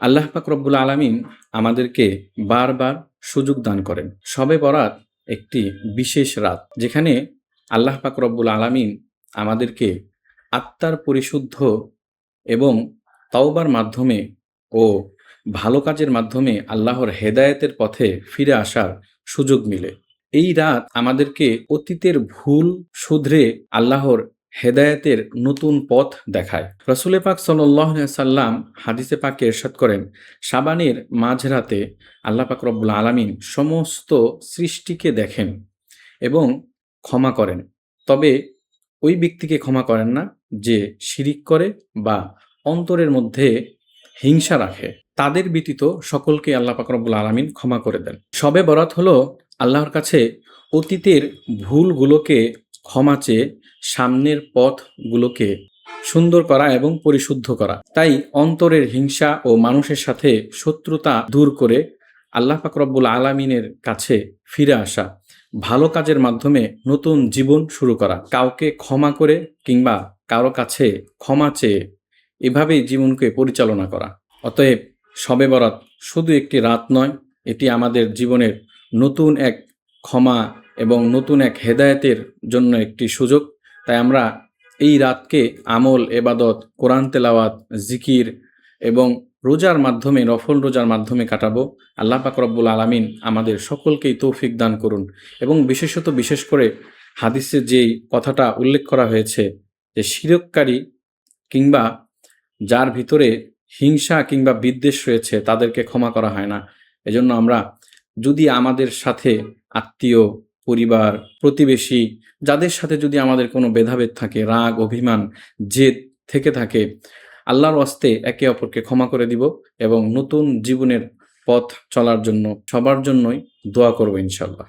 আল্লাহ পাক রব্বুল আলামিন আমাদেরকে বারবার সুযোগ দান করেন। শবে বরাত একটি বিশেষ রাত, যেখানে আল্লাহ পাক রব্বুল আলামিন আমাদেরকে আত্মার পরিশুদ্ধ এবং তাওবার মাধ্যমে ও ভালো কাজের মাধ্যমে আল্লাহর হেদায়েতের পথে ফিরে আসার সুযোগ মিলে। এই রাত আমাদেরকে অতীতের ভুল শুধরে আল্লাহর হেদায়েতের নতুন পথ দেখায়। রাসূলে পাক সাল্লাল্লাহু আলাইহি সাল্লাম হাদিসে পাকে ইরশাদ করেন, শাবানের মাঝরাতে আল্লাহ পাক রব্বুল আলামিন সমস্ত সৃষ্টিকে দেখেন এবং ক্ষমা করেন। তবে ওই ব্যক্তিকে ক্ষমা করেন না যে শিরিক করে বা অন্তরের মধ্যে হিংসা রাখে। তাদের ব্যতীত সকলকে আল্লাহ পাক রব্বুল আলামিন ক্ষমা করে দেন। শবে বরাত হলো আল্লাহর কাছে অতীতের ভুলগুলোকে ক্ষমা চেয়ে সামনের পথগুলোকে সুন্দর করা এবং পরিশুদ্ধ করা। তাই অন্তরের হিংসা ও মানুষের সাথে শত্রুতা দূর করে আল্লাহ পাক রব্বুল আলামিনের কাছে ফিরে আসা, ভালো কাজের মাধ্যমে নতুন জীবন শুরু করা, কাউকে ক্ষমা করে কিংবা কারো কাছে ক্ষমা চেয়ে এভাবেই জীবনকে পরিচালনা করা। অতএব শবে বরাত শুধু একটি রাত নয়, এটি আমাদের জীবনের নতুন এক ক্ষমা এবং নতুন এক হেদায়েতের জন্য একটি সুযোগ। তাই আমরা এই রাতকে আমল, এবাদত, কোরআন তেলাওয়াত, জিকির এবং রোজার মাধ্যমে, নফল রোজার মাধ্যমে কাটাবো। আল্লাহ পাক রব্বুল আলামিন আমাদের সকলকেই তৌফিক দান করুন। এবং বিশেষ করে হাদিসে যেই কথাটা উল্লেখ করা হয়েছে যে শিরককারী কিংবা যার ভিতরে হিংসা কিংবা বিদ্বেষ রয়েছে তাদেরকে ক্ষমা করা হয় না। এজন্য আমরা যদি আমাদের সাথে আত্মীয়, পরিবার, প্রতিবেশী যাদের সাথে যদি আমাদের কোনো ভেদাভেদ থাকে, রাগ, অভিমান, জেদ থেকে থাকে, আল্লাহর ওয়াস্তে একে অপরকে ক্ষমা করে দিব এবং নতুন জীবনের পথ চলার জন্য সবার জন্যই দোয়া করব ইনশাআল্লাহ।